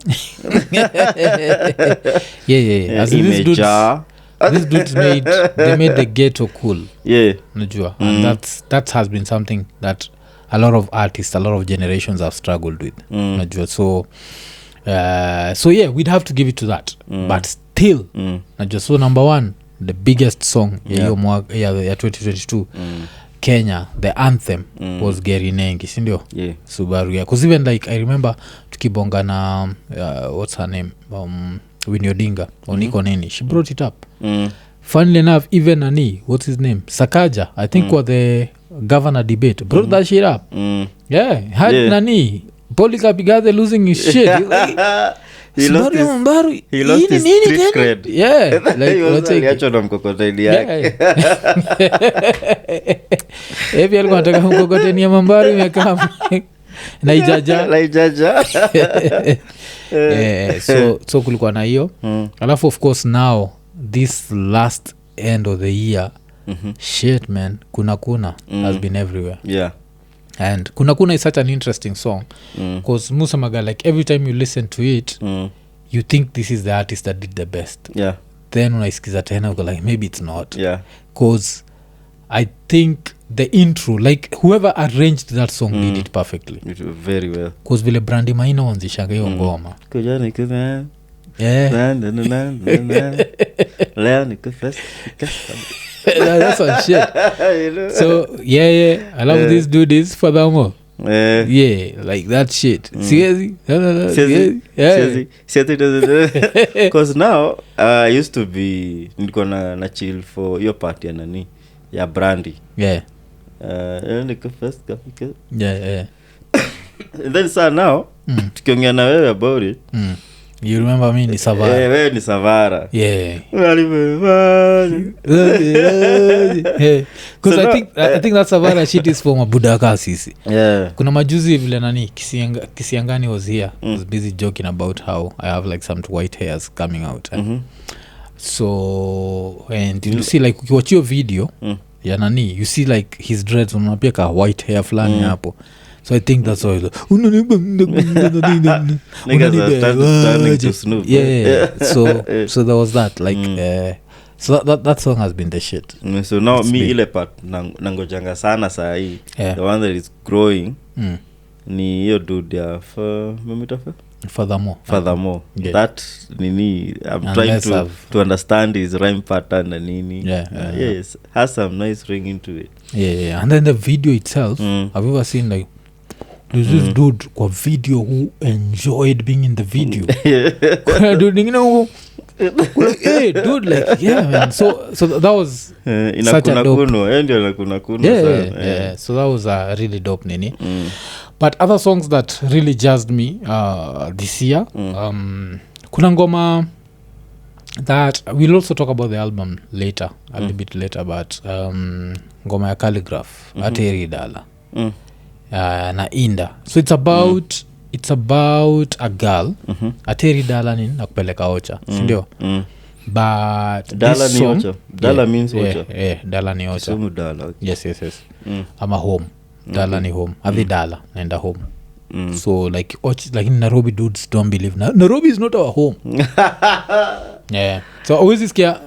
As in these dudes made the ghetto cool. Najua. And that has been something that a lot of artists, a lot of generations have struggled with. Najua. So we'd have to give it to that. But still, najua. So number one, the biggest song ya 2022 Kenya, the anthem was Geri Nengi, sindio? Subaru ya. Because even like I remember tukibonga na what's her name, Winnie Odinga Oniko Nini, she brought it up. Funnily enough, even what's his name, Sakaja, I think was the governor debate, brought that shit up. Had nani Polycarp losing his shit. He lost his street cred. Like na mkokoteni yake. Ebi alikuwa anataka mkokoteni ya Mambaru imekama. Na ijaja. So kulikuwa na hiyo. Alafu of course now this last end of the year, shit man, Kuna has been everywhere. And Kuna is such an interesting song because Musamaga, like every time you listen to it, you think this is the artist that did the best. Then unaisikiza tena uko like maybe it's not. Because I think the intro, like whoever arranged that song did it perfectly. Very well. Because vile Brandy Maina wanzishanga hiyo ngoma. Kujani kuza. Leo nikufest. That's on shit. So I love this dude is furthermore. yeah, like that shit. Siezi because now I used to be nilikuwa na chill for your party ya nani ya Brandy. Yeah. First Yeah. And then now tukiongea na wewe about it. You remember me ni Savara. Wewe ni Savara. Yeah. Because I think that Savara shit is for mabudaka sisi. Yeah. Kuna majuzi vile nani Kisiangani was here. Was busy joking about how I have like some white hairs coming out. So and you see like ukiwatch your video ya nani you see like his dreads unapia ka white hair flani hapo. So I think that's why niggas are turning to Snoop. Yeah. So there was that like so that song has been the shit. So now it's me ile part nangojanga sana saa hii. The one that is growing ni hiyo dude ya Furthermore. Yeah. That nini I'm trying to understand his rhyme pattern and nini. Yes, has some nice ring into it. Yeah. And then the video itself, have you ever seen like there's this dude kwa video who enjoyed being in the video? Kuna dude you know hey dude like yeah man, so that was such a dope so that was a really dope nini. But other songs that really jazzed me this year, kuna ngoma that we'll also talk about the album later, a little bit later, but ngoma ya Calligraph, Ateri Dala, na Inda. So it's about a girl, Ateri Dala ni nakupeleka ocha, sindio? But Dala this ni song, ocha. Dala means ocha. Yeah, Dala ni ocha. Sumu Dala. Okay. Yes. I'm a home. Dala ni home. Avi Dala naenda home. So like in Nairobi dudes don't believe Nairobi is not our home. Yeah. So always isikia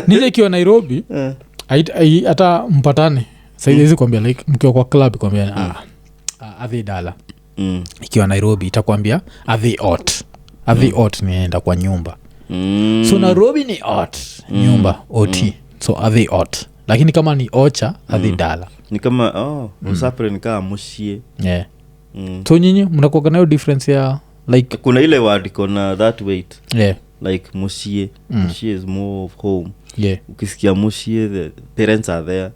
nije kiwa Nairobi hata mpatane. Saizi kwambia like mkiwa kwa club kwambia avi Dala. Ikiwa Nairobi itakwambia avi ot nienda kwa nyumba. So Nairobi ni ot nyumba ot. So avi ot. Lakini kama ni ocha avi Dala. Ni kama usapre ni kama mushie. Yeah. So nyinyi mnakuwa nayo difference ya like kuna ile word kona that weight. Yeah. Like mushie. Mushie is more of home. Yeah. Ukisikia mushie the parents are there.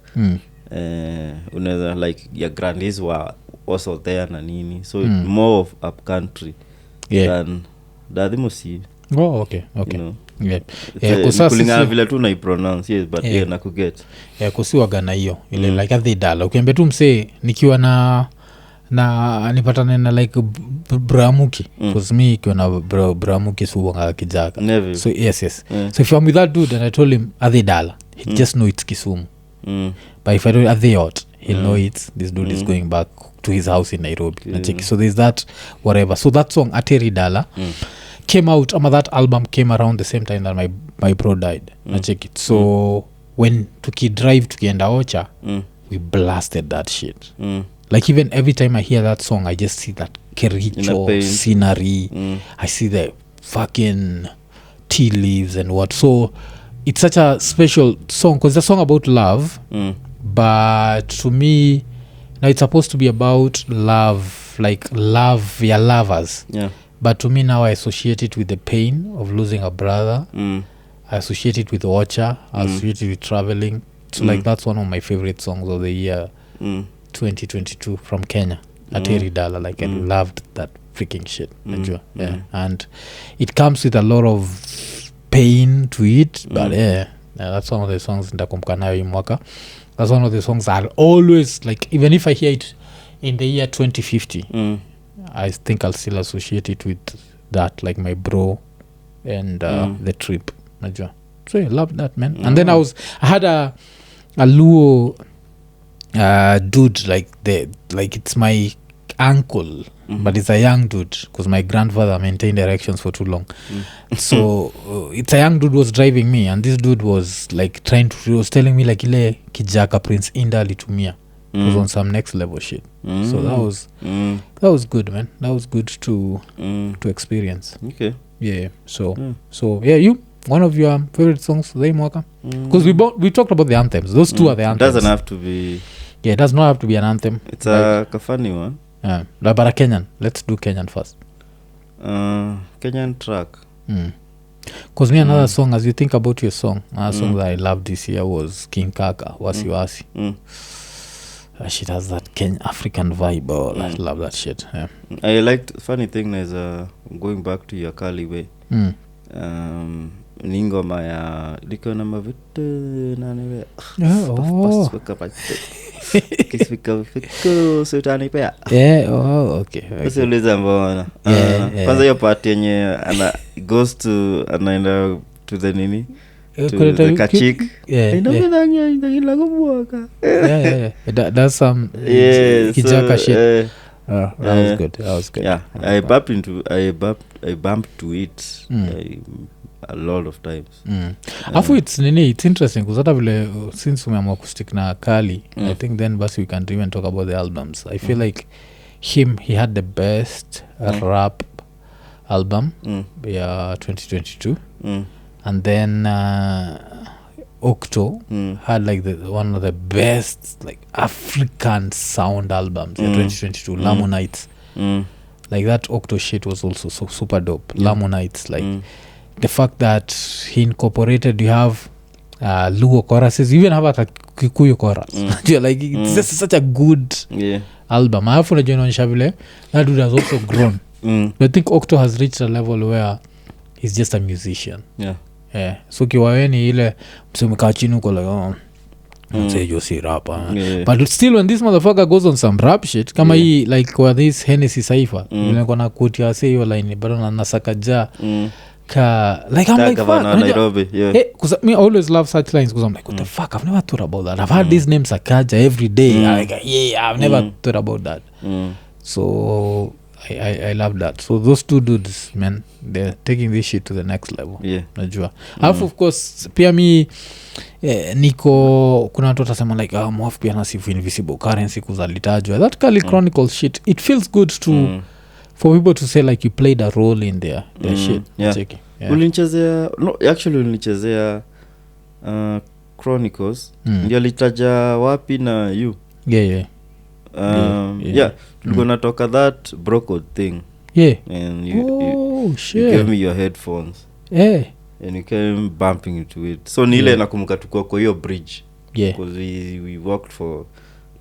Unaweza like your grandies were also there na nini. So it's more of up country than the mushie. Oh okay. You know? Yeah. Kulinga vile tu na pronounce yes but na kuget. Yeah, kusiwaga na hiyo ile like avi Dala. Ukiambia tu msee nikiwa na nipatane na like Bramuki because me ikiwa na Bramuki suwanga kijaka. Never. So yes. So if I'm with that dude and I told him avi Dala, he just know it's Kisumu. But if I don't avi Ot, he'll know it's this dude is going back to his house in Nairobi. So there's that whatever. So that song Ateri Dala came out, that album came around the same time that my bro died. Check it. So when drive tukienda ocha, we blasted that shit. Like even every time I hear that song, I just see that Kericho scenery. I see the fucking tea leaves and what. So it's such a special song because it's a song about love. But to me, now it's supposed to be about love, like love, your lovers. Yeah. But to me now I associate it with the pain of losing a brother. I associate it with Ocha. I associate it with traveling. So like that's one of my favorite songs of the year 2022 from Kenya. Ateri Dala. Like I loved that freaking shit. Yeah. And it comes with a lot of pain to it. But that's one of the songs nitakumbuka nayo hii mwaka. That's one of the songs I'll always like, even if I hear it in the year 2050. I think I'll still associate it with that, like my bro and the trip. So I love that, man. And then I had a Luo dude like it's my uncle, but it's a young dude because my grandfather maintained erections for too long. So it's a young dude was driving me, and this dude was like was telling me like ile kijaka Prince Inda alitumia. Was on some next level shit. So that was good, man. That was good to experience. Okay. Yeah. So yeah, you one of your favorite songs they mwaka because we talked about the anthems. Those two are the anthems. Doesn't have to be Yeah, it does not have to be an anthem. It's like, a funny one. Yeah, but a Kenyan. Let's do Kenyan first. Kenyan track. Because me another song, as you think about your song, another song that I loved this year was King Kaka, Wasi Wasi. That shit has that African vibe. I love that shit. Yeah. I liked, funny thing is going back to your Kali way. Ningoma ya liko na mavitu nani kisifika fiku sutani pia. Okay. Usiuliza mbona. Kwanza hiyo part yenye goes to anaenda to the nini? To the kachik. That's some kijaka shit. That was good. Yeah, I bumped to it a lot of times. Afu it's interesting because hata vile since umeamua kustick na Kali, I think then basi we can even talk about the albums. I feel like he had the best rap album 2022. And then Octo had like one of the best like African sound albums 2022, Lamu Nights. Like that Octo shit was also so super dope. Lamu Nights, like the fact that he incorporated, you have Luo choruses, you even have a Kikuyu chorus. Like it's just such a good album. I have to inaonyesha vile that dude has also grown. But I think Octo has reached a level where he's just a musician. So kiwaweni ile msemekaa chini uko like say you see rap but still when this motherfucker goes on some rap shit kama hii like where this Hennessy Cypher nilikuwa quote ya say hiyo line bado nasaka ja ka like I'm like fuck Nairobi cause me I always love such lines because I'm like what the fuck I've never thought about that. I've heard these names Sakaja every day like I've never thought about that. So I love that. So those two dudes, man, they're taking this shit to the next level. Najua. Of course pia mi niko kuna watu watasema like mwafu pia nasifu Invisible Currency kuzalitajwa. That Kali Chronicles shit, it feels good to for people to say like you played a role in their shit. Ulinichezea ulinichezea Chronicles ndio alitaja wapi na you tulikuwa natoka that broke thing and you gave me your headphones and you came bumping into it so nile nakumbuka tukua kwa hiyo bridge because we walked for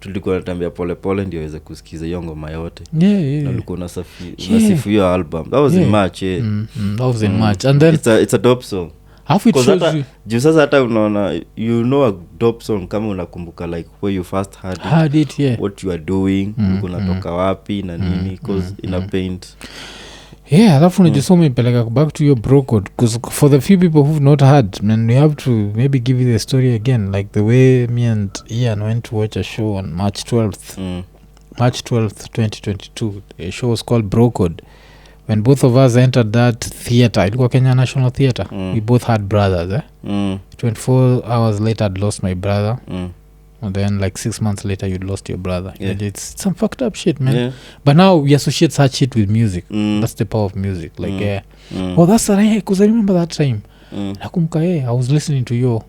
tulikuwa natambia pole pole ndio aweze kusikiza hiyo ngoma yote na ulikuwa unasifu hiyo album that was in March that was in March and then it's a dope song half it shows you juu sasa hata unaona you know a dope song kama unakumbuka like where you first heard it what you are doing unatoka wapi na nini because ina paint alafu unajisoma ipeleka back to your bro code because for the few people who've not heard and we have to maybe give you the story again like the way me and Ian went to watch a show on March 12th 2022. The show was called Bro Code. When both of us entered that theater, ilikuwa Kenya National Theatre, we both had brothers 24 hours later I'd lost my brother and then like 6 months later you'd lost your brother. It's some fucked up shit, man. But now we associate such shit with music. That's the power of music. Like that's the because I remember that time nakumbuka I was listening to your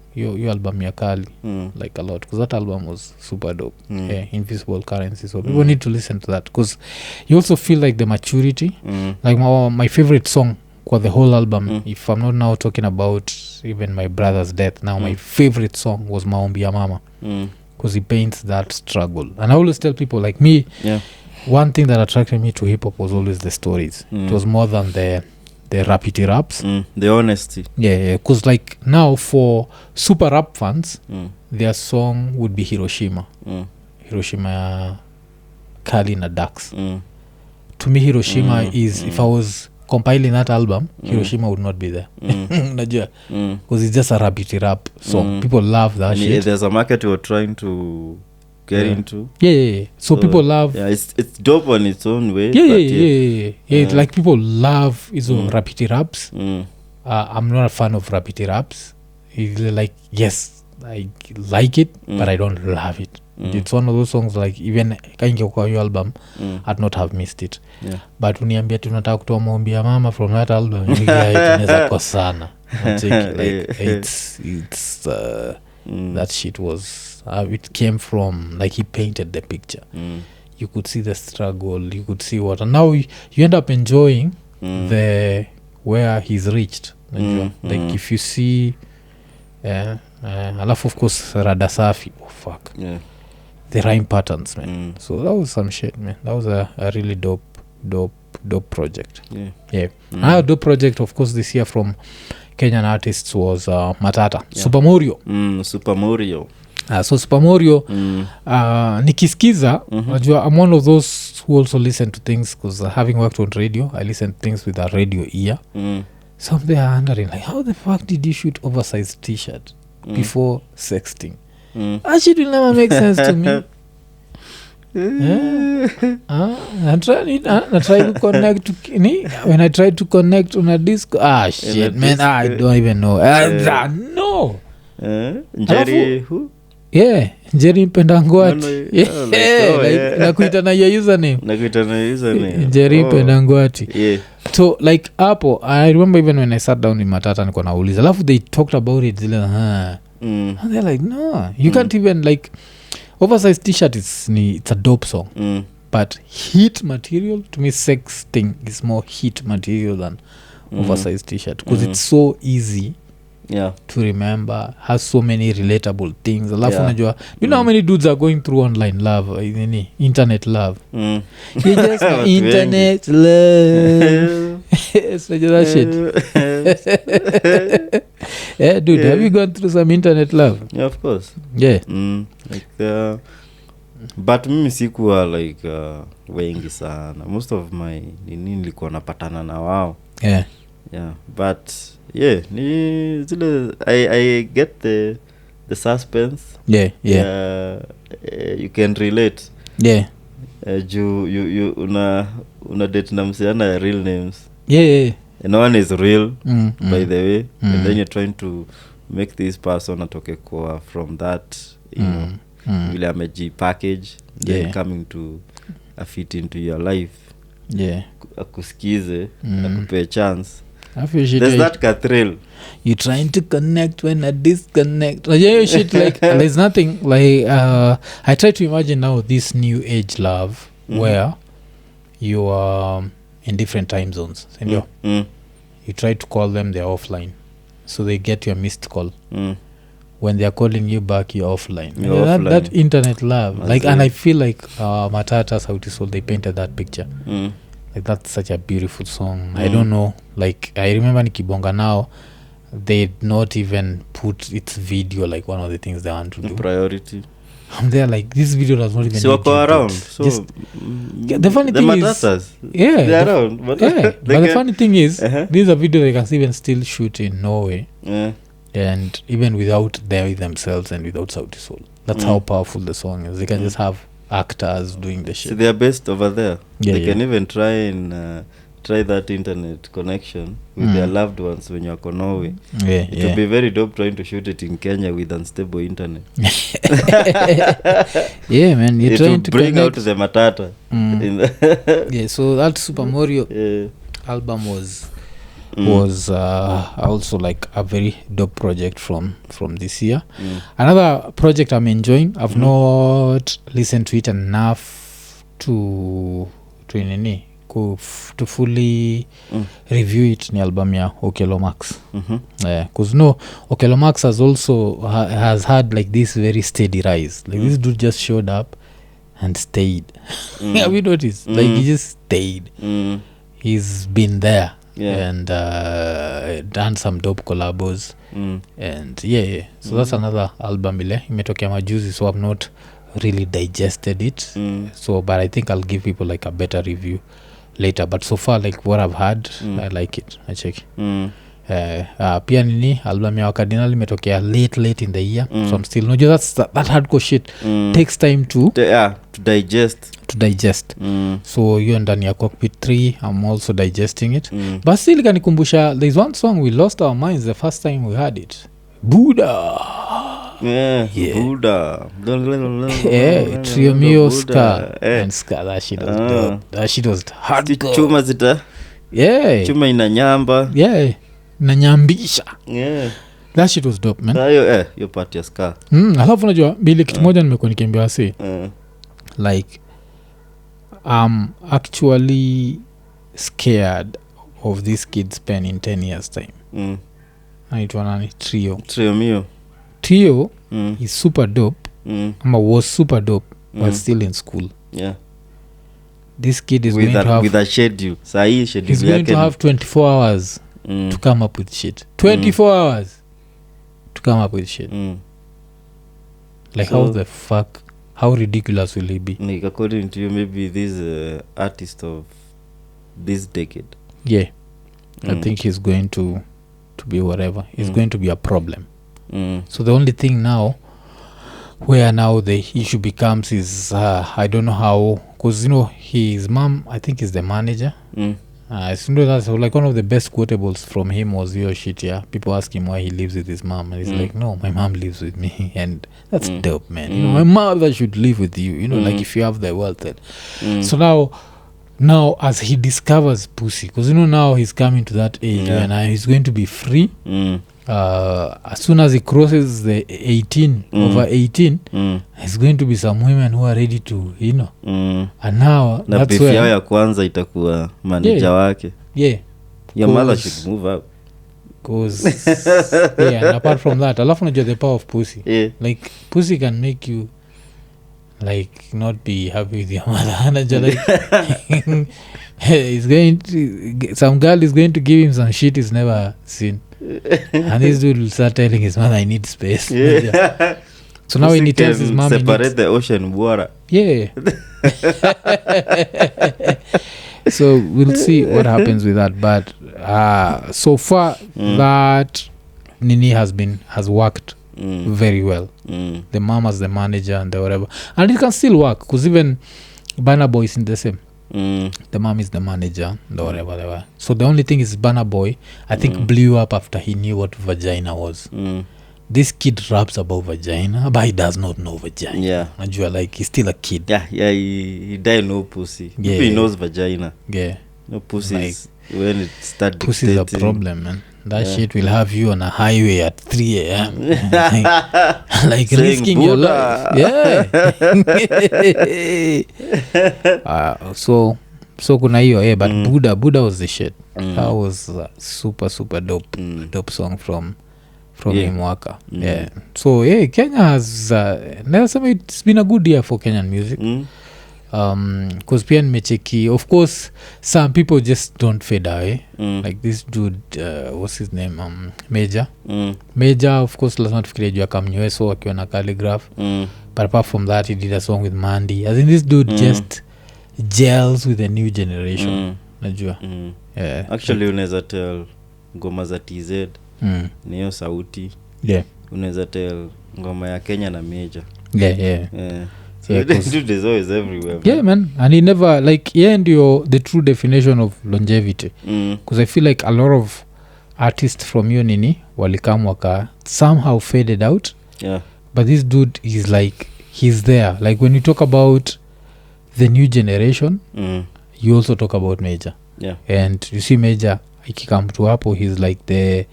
album ya Kali like a lot because that album was super dope. Invisible Currency, so people need to listen to that because you also feel like the maturity. Like my favorite song for the whole album, if I'm not now talking about even my brother's death, now my favorite song was Maombi ya Mama because he paints that struggle. And I always tell people like me, one thing that attracted me to hip-hop was always the stories. It was more than the rapidity raps, the honesty. Because like now for super rap fans, their song would be Hiroshima ya Kali na Dax. To me Hiroshima is if I was compiling that album, Hiroshima would not be there. Unajua because it's just a rapidity rap song. People love that shit. There's a market you're trying to get into. So people love it's dope on its own way. Like people love izo rapidity raps. I'm not a fan of rapidity raps. It's like yes I like it but I don't love it. It's one of those songs like even kaingia kwa hiyo album I'd not have missed it. But uniambia tunataka kutoa Maombi ya Mama from that album tunaweza kosana. Like it's that shit was because it came from like he painted the picture. You could see the struggle, you could see what, and now you end up enjoying the where he's reached. Like if you see alafu of course rada safi, the rhyme patterns, man. So that was some shit, man. That was a really dope project. Another dope project of course this year from Kenyan artists was Matata. Super Mario. So Super Mario nikisikiza najua I'm one of those who also listen to things because having worked on radio, I listen to things with a radio ear. Some they are wondering like, how the fuck did you shoot oversized t-shirt before sexting? That shit will never make sense to me. I try to connect to when I tried to connect on a disc. Shit, man, I don't even know. No. Jerry who? Yeah, Jerry Mpendangwati. Nakuita na your username. Jerry Mpendangwati. Yeah. So like hapo, I remember even when I sat down in Matata niko nauliza. Alafu they talked about it zile and they're like, no, you can't even like oversized t-shirt it's a dope song. But heat material, to me sex thing is more heat material than oversized t-shirt because it's so easy to remember, has so many relatable things. Alafu unajua, you know how many dudes are going through online love, internet love. You just internet love. So that shit. Yeah, dude, have you gone through some internet love? Yeah, of course. Yeah. Like but mimi sikuwa like wengi sana. Most of my nilikuwa napatana na wao. Yeah, but ni zile I get the suspense. You can relate. You una date na msiana real names. And no one is real by the way. And then you're trying to make this person atoke kwa from that, you know, vile ameji package, then coming to a fit into your life. Akusikize, akupe chance. There's that thrill. You trying to connect when I disconnect. Shit like there's nothing like I try to imagine now this new age love where you are in different time zones. You try to call them, they're offline, so they get your missed call. When they're calling you back, you're offline. That internet love. Like, and I feel like Matata Sauti Sol, they painted that picture. Like that's such a beautiful song. I don't know, like I remember Nikibonga now, they not even put its video like one of the things they want to do. Priority. I'm there like this video does not even so go around. So the funny thing is they're around, but but the funny thing is this is a video they can even still shoot in Norway. And even without they themselves and without Sauti Sol. That's how powerful the song is. They can just have actors doing the shit. So they are best over there. They can even try that internet connection with their loved ones when you're in Norway. It would be very dope trying to shoot it in Kenya with unstable internet. Man, you're trying to bring connect. out the Matata. So that Super Mario album was also like a very dope project from this year. Another project I'm enjoying, I've not listened to it enough to fully review it, ni album ya Okelo Max. Because Okelo Max has also has had like this very steady rise. Like this dude just showed up and stayed. Have you noticed? Like he just stayed. He's been there. And done some dope collabos. And so that's another album imetokea majuzi, so I've not really digested it. So but I think I'll give people like a better review later, but so far like what I've had, I like it. I check. Pia nini album ya Wakardinali imetokea late in the year. So I'm still that hardcore shit takes time to digest. So you're ndani ya Cockpit 3, I'm also digesting it. But still kanikumbusha there's one song we lost our minds the first time we heard it. Buddha. Buddha. Trio Mio Ska and Ska. That shit was dope. That shit was hardcore. Chuma zita. Chuma inanyamba. Inanyambisha. that shit was dope, man. Yo part ya ska. Alafu unajua bili kitu moja nimekuwa nikiambia wasi like I'm actually scared of this kid's pen in 10 years time. Anaitwa nani? Trio is super dope. Ama was super dope but still in school. Yeah. This kid is going to have with a schedule. Schedule he's going to have 24 hours to come up with shit. 24 hours to come up with shit. Like so, how the fuck, how ridiculous will he be? Like according to you, maybe this artist of this decade. Yeah. I think he's going to be whatever. He's going to be a problem. So the only thing now where now the issue becomes is I don't know how, because you know his mom I think is the manager. I know that's like one of the best quotables from him was your shit. Yeah, people ask him why he lives with his mom and he's like, no, my mom lives with me. And that's dope, man. You know, my mother should live with you, you know, like if you have the wealth. So now as he discovers pussy, because you know now he's coming to that age and he's going to be free. As soon as he crosses the 18 over 18 he's going to be some women who are ready to, you know, and now na that's where ya kwanza itakuwa manager wake. Your mother should move up, because and apart from that alafu unajua the power of pussy. Like pussy can make you like not be happy with your mother. Anajua like he's going to, some girl is going to give him some shit he's never seen. And this dude will start telling his mother I need space. So now when he tells his mom separate the ocean water. So we'll see what happens with that, but so far that Nini has worked very well. The mom as the manager and the whatever, and it can still work because even Burna Boy is in the same. The mom is the manager, the whatever they were. So the only thing is Burna Boy I think blew up after he knew what vagina was. This kid raps about vagina but he does not know vagina. Najua like he's still a kid. He died no pussy. He knows vagina. No pussy like, when it starts pussy is a problem, man. That shit will have you on a highway at 3 a.m. like risking your life. So kuna hiyo but Buddha was the shit. That was super dope song from him Waka. So Kenya has it's been a good year for Kenyan music. Because pia nimecheki, of course some people just don't fade away. Like this dude what's his name, Major of course lazima tufikirie juu akamnyweso akiwa na Calligraph. But apart from that he did a song with Mandy. As in this dude just gels with the new generation. Najua actually unaweza tell ngoma za TZ niyo sauti. Unaweza tell ngoma ya Kenya na Major. So dude is always everywhere, man. And he never like and the true definition of longevity, because I feel like a lot of artists from hiyo nini walikam waka somehow faded out. But this dude is like he's there. Like when you talk about the new generation, you also talk about Major. And you see Major ikikam to hapo he's like the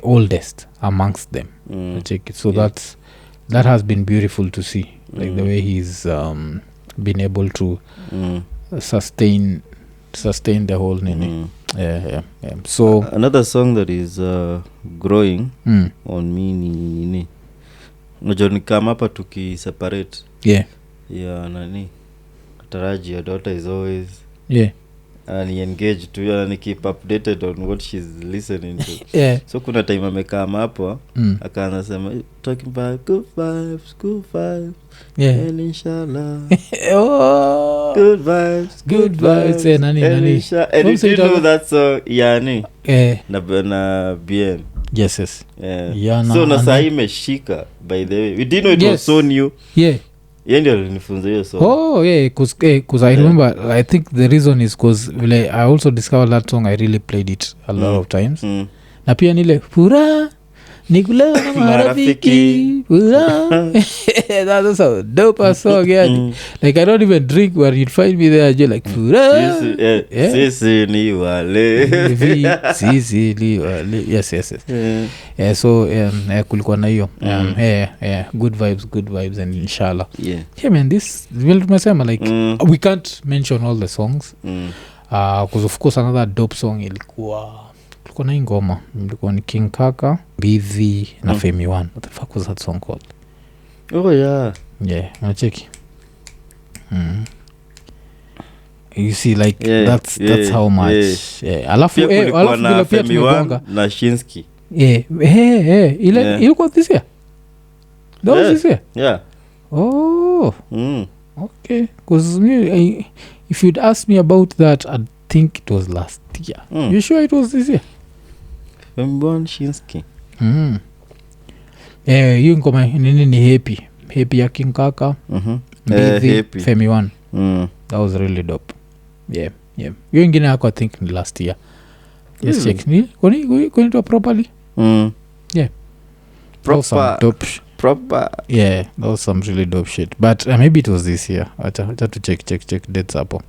oldest amongst them. So that has been beautiful to see, like the way he's been able to sustain the whole nini. So another song that is growing on me ni unajua ni kama hapa tukiseparate nani Taraji, your daughter is always and engaged to and keep updated on what she's listening to. So kuna time amekaa hapo akaanza sema talking about good vibes and inshallah good vibes nani and you know that song yani na bien yes so na saa imeshika by the way we didn't know it was so new. Ndio alinifunza hiyo song. Because I remember I think the reason is because I also discovered that song. I really played it a lot of times. Na pia nile furaha nikula na marafiki that's a dope song yani. Like I don't even drink where you'd find me there just like fura sisi ni wale sisi ni wale yes so kulikuwa na hiyo good vibes and inshallah man this will tumesema like we can't mention all the songs because of course another dope song ilikuwa na ngoma ilikuwa ni King Kaka Bizi na Femi One. What the fuck was that song called? Unacheki you see like that's how much alafu bila pia tumegonga na Shinsky ile ilikuwa this year that was this year okay because if you'd asked me about that I'd think it was last year. You sure it was this year? Mbona Shinsky hiyo ngoma nini ni happy ya King Kaka Femi One that was really dope hiyo ingine yako I think ni last year yes check ni kwani to properly proper that was some really dope shit but maybe it was this year acha to check dates hapo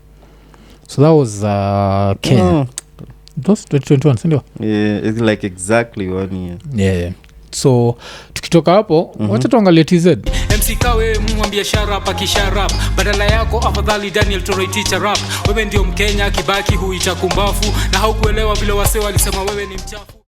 so that was Kenya it was 2021 sindio it's like exactly 1 year so tukitoka hapo wacha tuangalie TZ MC Kawe mwambie sharap akisharap badala yako afadhali Daniel Toroi teacher rap wewe ndio Mkenya Kibaki huita kumbafu na haukuelewa vile wase walisema wewe ni mchafu